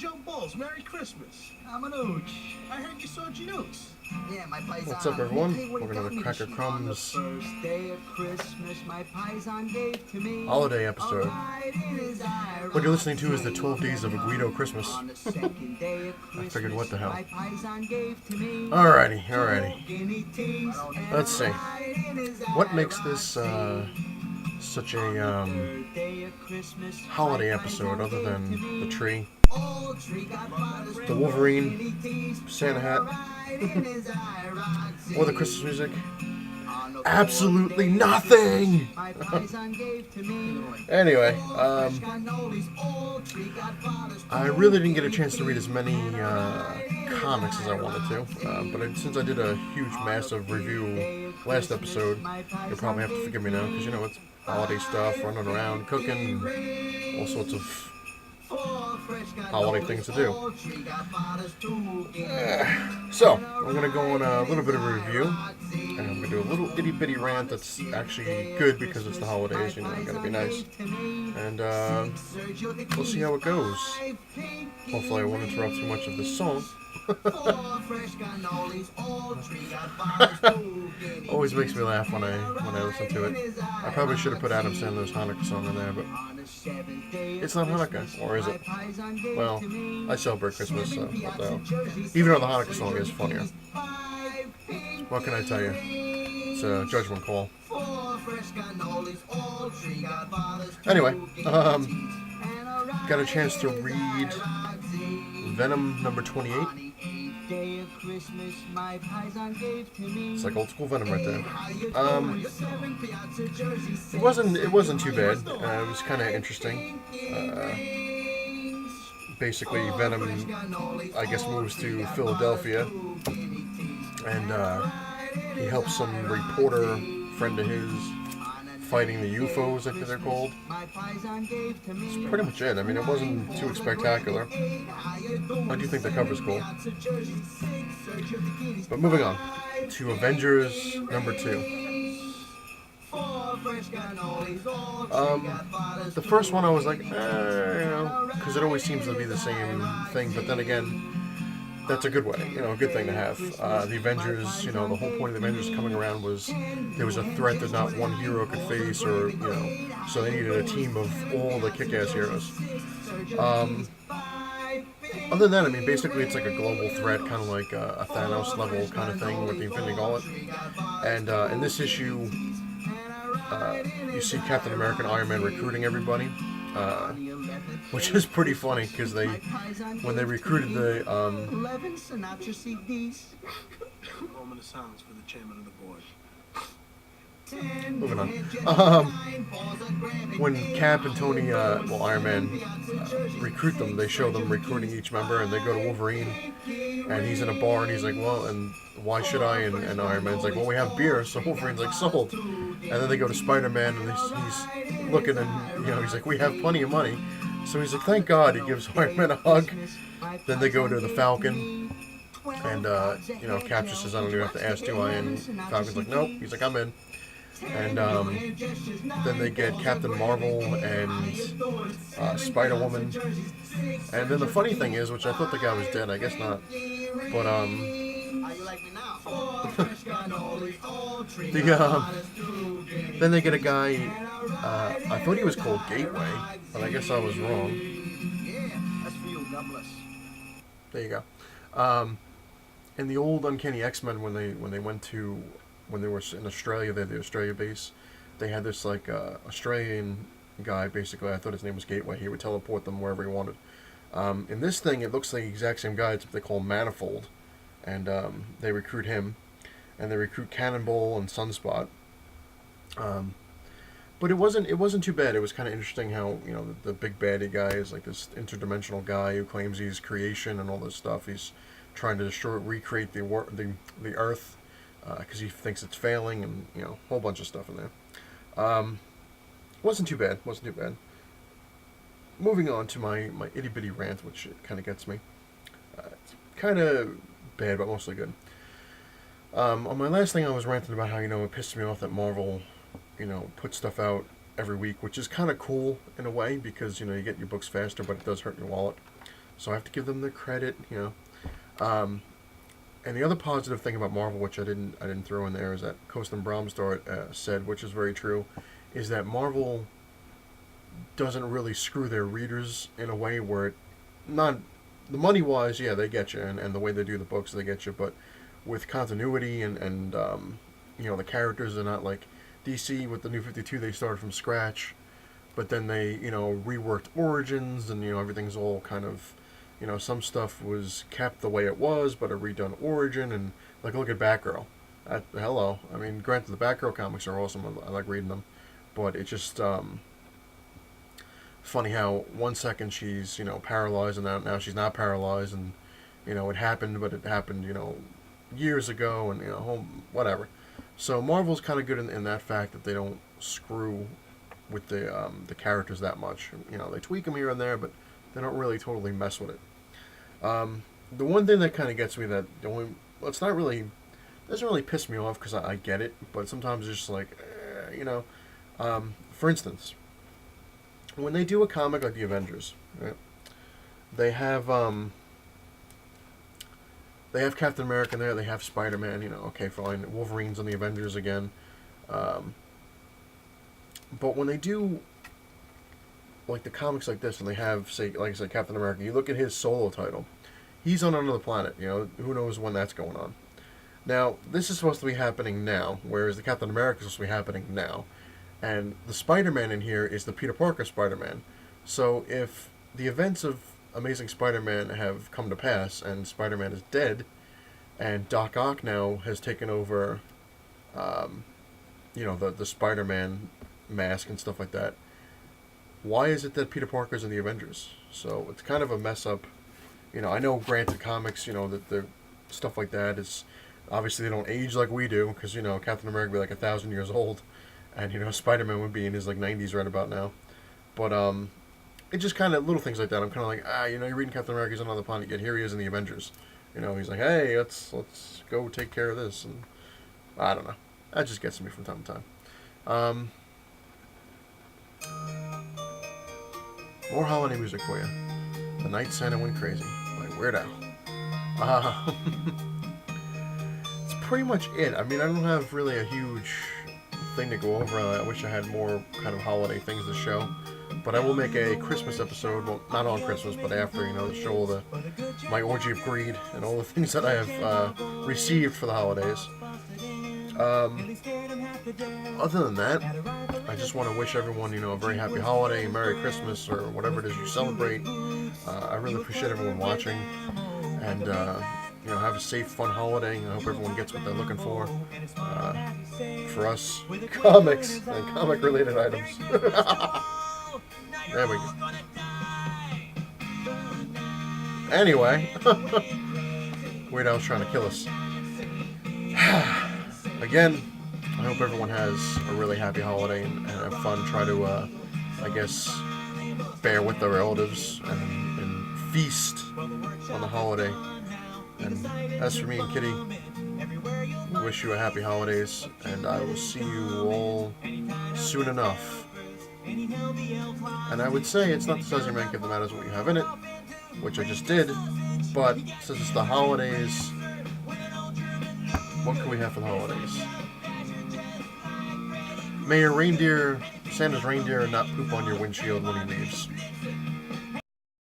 Joe Balls. Merry Christmas. Amanuch. I heard you saw Ginooks. Yeah, my paisan. What's up, everyone? Hey, what Welcome got to me the Cracker this year? Crumbs On the first day of Christmas, my paisan gave to me holiday episode. What you're listening to is the 12 Days of a Guido Christmas. On the second day of I figured, what the hell. my paisan gave to me Alrighty. Let's see. What makes this such a holiday episode other than the tree, the Wolverine, Santa hat, or the Christmas music? Absolutely nothing! Anyway, I really didn't get a chance to read as many comics as I wanted to, but since I did a huge, massive review last episode, you'll probably have to forgive me now, because, you know, it's holiday stuff, running around, cooking, all sorts of holiday things to do. So, I'm going to go on a little bit of a review, and I'm going to do a little itty-bitty rant that's actually good because it's the holidays, you know, got to be nice. And we'll see how it goes. Hopefully I won't interrupt too much of this song. Always makes me laugh when I listen to it. I probably should have put Adam Sandler's Hanukkah song in there, but it's not Hanukkah, or is it? Well, I celebrate Christmas, so what the hell. Even though the Hanukkah song is funnier. What can I tell you? It's a judgment call. Anyway, got a chance to read Venom number 28. It's like old school Venom right there. It wasn't too bad. It was kind of interesting. Basically, Venom, I guess, moves to Philadelphia, and he helps some reporter friend of his fighting the UFOs, I think they're called. That's pretty much it. I mean, it wasn't too spectacular. I do think the cover's cool. But moving on to Avengers number 2. The first one I was like, you know, because it always seems to be the same thing, but then again, that's a good way, you know, a good thing to have. The Avengers, you know, the whole point of the Avengers coming around was there was a threat that not one hero could face, or, you know, so they needed a team of all the kick-ass heroes. Other than that, I mean, basically it's like a global threat, kind of like a Thanos level kind of thing with the Infinity Gauntlet. And in this issue, you see Captain America and Iron Man recruiting everybody. Which is pretty funny because when they recruited the 11 synopsis CDs. Moment of silence for the chairman of the board. moving on. When Cap and Tony, Iron Man, recruit them, they show them recruiting each member, and they go to Wolverine, and he's in a bar, and he's like, well, and why should I? And Iron Man's like, well, we have beer, so Wolverine's like, sold. And then they go to Spider-Man, and he's looking, and, you know, he's like, we have plenty of money. So he's like, thank God. He gives Iron Man a hug. Then they go to the Falcon, and, you know, Cap just says, I don't even have to ask, do I? And Falcon's like, nope. He's like, I'm in. And then they get Captain Marvel and Spider-Woman. And then the funny thing is, which I thought the guy was dead, I guess not. But then they get a guy. I thought he was called Gateway, but I guess I was wrong. There you go. In the old Uncanny X-Men, when they were in Australia, they had the Australia base. They had this like Australian guy. Basically, I thought his name was Gateway. He would teleport them wherever he wanted. In this thing, it looks like the exact same guy. It's what they call Manifold, and they recruit him, and they recruit Cannonball and Sunspot. But it wasn't too bad. It was kind of interesting how, you know, the big baddie guy is like this interdimensional guy who claims he's creation and all this stuff. He's trying to recreate the Earth because he thinks it's failing, and, you know, a whole bunch of stuff in there. Wasn't too bad. Moving on to my itty bitty rant, which kind of gets me. It's kind of bad, but mostly good. On my last thing, I was ranting about how, you know, it pisses me off that Marvel, you know, puts stuff out every week, which is kind of cool in a way because, you know, you get your books faster, but it does hurt your wallet. So I have to give them their credit, And the other positive thing about Marvel, which I didn't throw in there, is that Kosten Bromsdorf said, which is very true, is that Marvel doesn't really screw their readers in a way where not the money wise, yeah, they get you, and the way they do the books, they get you, but with continuity and the characters are not like DC with the New 52. They started from scratch, but then they reworked origins, and everything's all kind of some stuff was kept the way it was, but a redone origin, and like look at Batgirl. Hello, I mean, granted the Batgirl comics are awesome. I like reading them, but it's just funny how 1 second she's paralyzed, and now she's not paralyzed, and it happened, but it happened years ago, and whatever. So Marvel's kind of good in that fact that they don't screw with the characters that much. They tweak them here and there, but they don't really totally mess with it. The one thing that kind of gets me doesn't really piss me off because I get it, but sometimes it's just like, for instance, when they do a comic like the Avengers, right, they have Captain America in there, they have Spider-Man, okay, fine, Wolverine's on the Avengers again, but when they do like the comics like this, and they have, say, like I said, Captain America, you look at his solo title, he's on another planet, who knows when that's going on. Now, this is supposed to be happening now, whereas the Captain America is supposed to be happening now. And the Spider-Man in here is the Peter Parker Spider-Man. So if the events of Amazing Spider-Man have come to pass, and Spider-Man is dead, and Doc Ock now has taken over, the Spider-Man mask and stuff like that, why is it that Peter Parker's in the Avengers? So it's kind of a mess up. I know, granted, comics, that the stuff like that is, obviously they don't age like we do, because, Captain America would be like 1,000 years old, and, Spider-Man would be in his, like, 90s right about now. But, it just kind of, little things like that, I'm kind of like, you're reading Captain America, he's on another planet, yet here he is in the Avengers. He's like, hey, let's go take care of this, and I don't know. That just gets to me from time to time. More holiday music for you. The Night Santa Went Crazy by Weird Al. It's pretty much it. I mean, I don't have really a huge thing to go over. I wish I had more kind of holiday things to show. But I will make a Christmas episode. Well, not on Christmas, but after, to show all my orgy of greed and all the things that I have received for the holidays. Other than that, I just want to wish everyone, a very happy holiday, Merry Christmas, or whatever it is you celebrate. I really appreciate everyone watching, and have a safe, fun holiday. I hope everyone gets what they're looking for. For us, comics and comic-related items. There we go. Anyway, Weird Al's trying to kill us. Again, I hope everyone has a really happy holiday and have fun. Try to, bear with their relatives and feast on the holiday. And as for me and Kitty, we wish you a happy holidays, and I will see you all soon enough. And I would say it's not the size of your man cave that matters what you have in it, which I just did, but since it's the holidays, what can we have for the holidays? May your Santa's reindeer not poop on your windshield when he leaves.